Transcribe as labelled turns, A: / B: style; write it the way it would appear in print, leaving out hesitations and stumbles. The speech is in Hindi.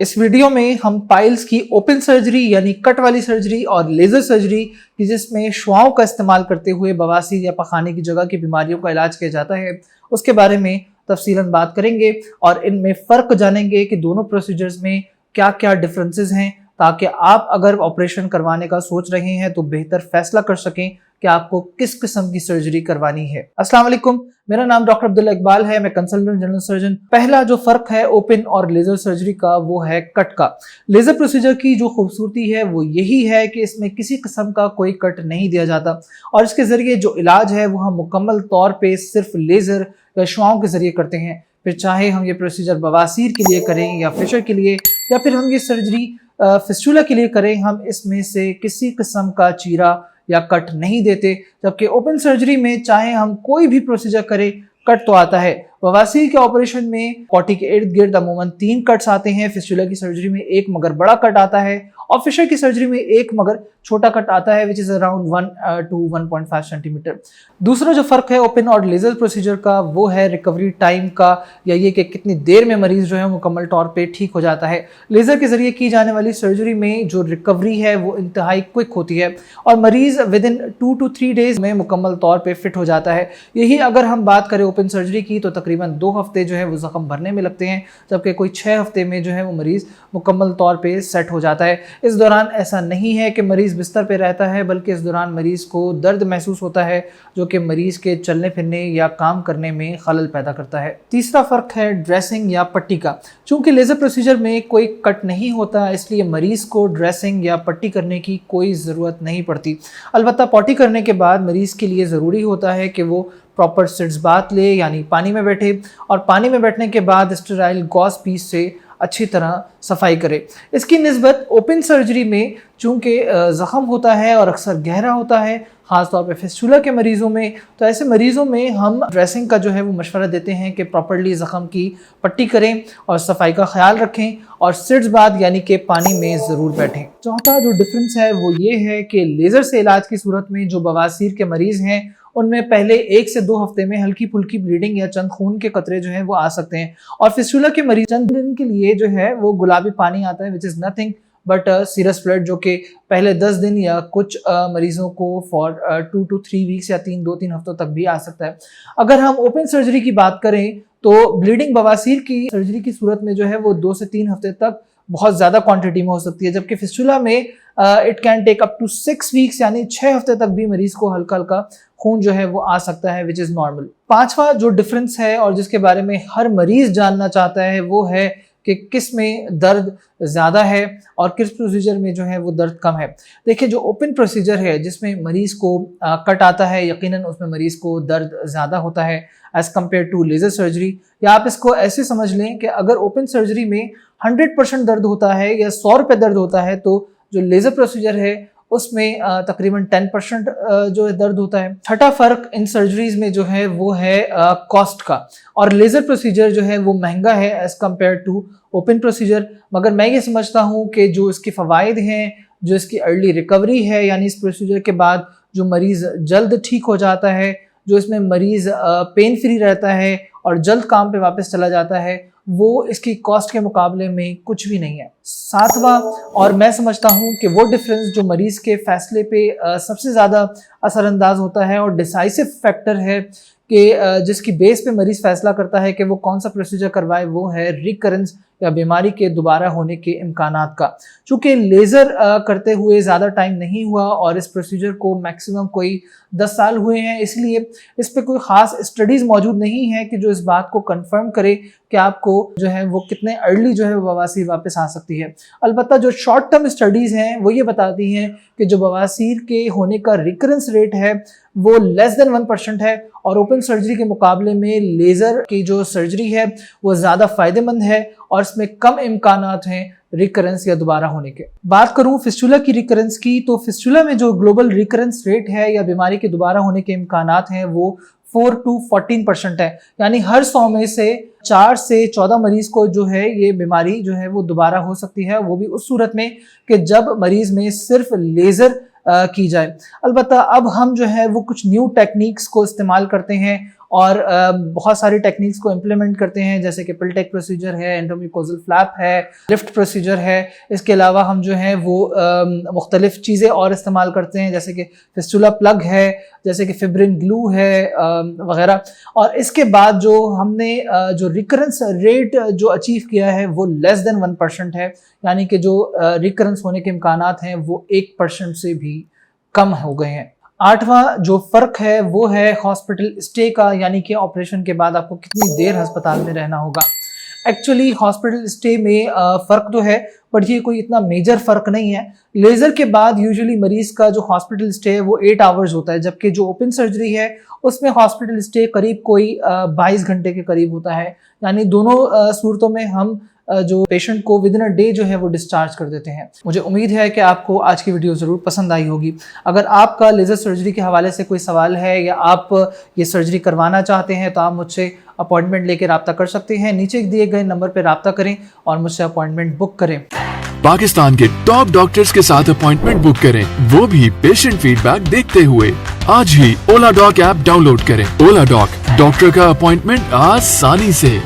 A: इस वीडियो में हम पाइल्स की ओपन सर्जरी यानी कट वाली सर्जरी और लेजर सर्जरी की जिसमें शुआओं का इस्तेमाल करते हुए बवासीर या पखाने की जगह की बीमारियों का इलाज किया जाता है उसके बारे में तफसीलन बात करेंगे और इनमें फ़र्क जानेंगे कि दोनों प्रोसीजर्स में क्या क्या डिफरेंसेस हैं, ताकि आप अगर ऑपरेशन करवाने का सोच रहे हैं तो बेहतर फैसला कर सकें कि आपको किस किस्म की सर्जरी करवानी है। अस्सलाम वालेकुम, मेरा नाम डॉक्टर अब्दुल्ला इकबाल है, मैं कंसल्टेंट जनरल सर्जन। पहला जो फर्क है ओपन और लेजर सर्जरी का वो है कट का। लेजर प्रोसीजर की जो खूबसूरती है वो यही है कि इसमें किसी किस्म का कोई कट नहीं दिया जाता और इसके जरिए जो इलाज है वो हम मुकम्मल तौर पे सिर्फ लेजर या शुआओं के जरिए करते हैं। फिर चाहे हम ये प्रोसीजर बवासीर के लिए करें या फिशर के लिए या फिर हम ये सर्जरी फिस्टुला के लिए करें, हम इसमें से किसी किस्म का चीरा या कट नहीं देते। जबकि ओपन सर्जरी में चाहे हम कोई भी प्रोसीजर करें कट तो आता है। बवासीर के ऑपरेशन में पॉटी के इर्द गिर्द अमूमन 3 कट्स आते हैं, फिस्टुला की सर्जरी में एक मगर बड़ा कट आता है और फिशर की सर्जरी में एक मगर छोटा कट आता है which is around 1 to 1.5 centimetre. दूसरा जो फर्क है ओपन और लेजर प्रोसीजर का वो है रिकवरी टाइम का, या ये कि कितनी देर में मरीज जो है मुकम्मल तौर पे ठीक हो जाता है। लेजर के जरिए की जाने वाली सर्जरी में जो रिकवरी है वो इंतहाई क्विक होती है और मरीज विद इन 2 to 3 डेज में मुकम्मल तौर पर फिट हो जाता है। यही अगर हम बात करें ओपन सर्जरी की तो तकरीबन 2 हफ्ते जो है वो जख्म भरने में लगते हैं, जबकि कोई 6 हफ्ते में जो है वो मरीज मुकम्मल तौर पे सेट हो जाता है। इस दौरान ऐसा नहीं है कि मरीज बिस्तर पे रहता है, बल्कि इस दौरान मरीज को दर्द महसूस होता है जो कि मरीज के चलने फिरने या काम करने में खलल पैदा करता है। तीसरा फर्क है ड्रेसिंग या पट्टी का। चूंकि लेजर प्रोसीजर में कोई कट नहीं होता इसलिए मरीज को ड्रेसिंग या पट्टी करने की कोई ज़रूरत नहीं पड़ती। अलबत्ता पॉटी करने के बाद मरीज के लिए ज़रूरी होता है कि वो प्रॉपर सिट्स बात ले, यानी पानी में बैठे और पानी में बैठने के बाद स्टेराइल गॉज पीस से अच्छी तरह सफाई करे। इसकी निस्बत ओपन सर्जरी में चूंकि ज़ख़म होता है और अक्सर गहरा होता है, ख़ासतौर पे फिस्टुला के मरीज़ों में, तो ऐसे मरीज़ों में हम ड्रेसिंग का जो है वो मशवरा देते हैं कि प्रॉपर्ली ज़ख़म की पट्टी करें और सफाई का ख्याल रखें और सिट्स बाद यानी कि पानी में ज़रूर बैठें। चौथा जो डिफरेंस है वो ये है कि लेज़र से इलाज की सूरत में जो बवासीर के मरीज़ हैं उनमें पहले 1 से 2 हफ्ते में हल्की फुल्की ब्लीडिंग या चंद खून के कतरे जो हैं वो आ सकते हैं और फिस्टुला के मरीज चंद दिन के लिए जो है वो गुलाबी पानी आता है which is nothing but serous blood, जो कि पहले 10 दिन या कुछ मरीजों को फॉर 2 to 3 वीक्स या 2-3 हफ्तों तक भी आ सकता है। अगर हम ओपन सर्जरी की बात करें तो ब्लीडिंग बवासीर की सर्जरी की सूरत में जो है वो 2 से 3 हफ्ते तक बहुत ज़्यादा क्वांटिटी में हो सकती है, जबकि फिस्टुला में it can take up to 6 weeks यानी 6 हफ्ते तक भी मरीज को हल्का हल्का खून जो है वो आ सकता है विच इज़ नॉर्मल। पांचवा जो डिफरेंस है और जिसके बारे में हर मरीज जानना चाहता है वो है कि किस में दर्द ज़्यादा है और किस प्रोसीजर में जो है वो दर्द कम है। देखिए, जो ओपन प्रोसीजर है जिसमें मरीज़ को कट आता है, यकीनन उसमें मरीज़ को दर्द ज़्यादा होता है as compared to laser surgery. या आप इसको ऐसे समझ लें कि अगर ओपन सर्जरी में 100% दर्द होता है या 100 रुपये दर्द होता है तो जो लेज़र प्रोसीजर है उसमें तकरीबन 10% जो है दर्द होता है। छठा फ़र्क इन सर्जरीज़ में जो है वो है कॉस्ट का, और लेज़र प्रोसीजर जो है वो महंगा है as compared to open procedure. मगर मैं ये समझता हूँ कि जो इसके फ़वाइद हैं, जो इसकी अर्ली रिकवरी है, यानी इस प्रोसीजर के बाद जो मरीज़ जल्द ठीक हो जाता है, जो इसमें मरीज़ पेन फ्री रहता है और जल्द काम पे वापस चला जाता है, वो इसकी कॉस्ट के मुकाबले में कुछ भी नहीं है। सातवां, और मैं समझता हूँ कि वो डिफरेंस जो मरीज़ के फ़ैसले पे सबसे ज़्यादा असरअंदाज होता है और डिसाइसिव फैक्टर है कि जिसकी बेस पे मरीज़ फ़ैसला करता है कि वो कौन सा प्रोसीजर करवाए, वो है रिकरेंस या बीमारी के दोबारा होने के इम्कानात का। चूँकि लेज़र करते हुए ज़्यादा टाइम नहीं हुआ और इस प्रोसीजर को मैक्सिमम कोई 10 साल हुए हैं, इसलिए इस पर कोई ख़ास स्टडीज़ मौजूद नहीं है कि जो इस बात को कंफर्म करे कि आपको जो है वो कितने अर्ली जो है बवासीर वापस आ सकती है। अलबत्ता जो शॉर्ट टर्म स्टडीज़ हैं वो ये बताती हैं कि जो बवासीर के होने का रिकरेंस रेट है वो लेस देन 1% है और ओपन सर्जरी के मुकाबले में लेज़र की जो सर्जरी है वो ज़्यादा फ़ायदेमंद है और इसमें कम इम्कानात हैं रिकरेंस या दोबारा होने के। बात करूं फिस्टुला की रिकरेंस की, तो फिस्टुला में जो ग्लोबल रिकरेंस रेट है या बीमारी के दोबारा होने के इम्कानात हैं वो 4 to 14% है, यानी हर 100 में से 4 से 14 मरीज को जो है ये बीमारी जो है वो दोबारा हो सकती है, वो भी उस सूरत में कि जब मरीज में सिर्फ लेज़र की जाए। अलबत्ता अब हम जो है वो कुछ न्यू टेक्निक्स को इस्तेमाल करते हैं और बहुत सारी टेक्निक्स को इम्प्लीमेंट करते हैं, जैसे कि पिलटेक प्रोसीजर है, एंडोम्यूकोजल फ्लैप है, लिफ्ट प्रोसीजर है। इसके अलावा हम जो है वो मुख्तलिफ चीज़ें और इस्तेमाल करते हैं, जैसे कि फिस्टुला प्लग है, जैसे कि फिब्रिन ग्लू है वगैरह। और इसके बाद जो हमने जो रिकरेंस रेट जो अचीव किया है वो लेस देन 1% है, यानी कि जो रिकरेंस होने के इम्कानात हैं वो 1% से भी कम हो गए हैं। 8वां जो फ़र्क है वो है हॉस्पिटल स्टे का, यानी कि ऑपरेशन के बाद आपको कितनी देर अस्पताल में रहना होगा। एक्चुअली हॉस्पिटल स्टे में फ़र्क तो है, बट ये कोई इतना मेजर फ़र्क नहीं है। लेज़र के बाद यूजुअली मरीज़ का जो हॉस्पिटल स्टे है वो 8 आवर्स होता है, जबकि जो ओपन सर्जरी है उसमें हॉस्पिटल स्टे करीब कोई 22 घंटे के करीब होता है। यानी दोनों सूरतों में हम जो पेशेंट को विद इन अ डे जो है वो डिस्चार्ज कर देते हैं। मुझे उम्मीद है कि आपको आज की वीडियो ज़रूर पसंद आई होगी। अगर आपका लेज़र सर्जरी के हवाले से कोई सवाल है या आप ये सर्जरी करवाना चाहते हैं तो आप मुझसे अपॉइंटमेंट लेकर रब्ता कर सकते हैं। नीचे दिए गए नंबर पर रब्ता करें और मुझसे अपॉइंटमेंट बुक करें।
B: पाकिस्तान के टॉप डॉक्टर्स के साथ अपॉइंटमेंट बुक करें, वो भी पेशेंट फीडबैक देखते हुए। आज ही ओला डॉक ऐप डाउनलोड करें। ओला डॉक, डॉक्टर का अपॉइंटमेंट आसानी से।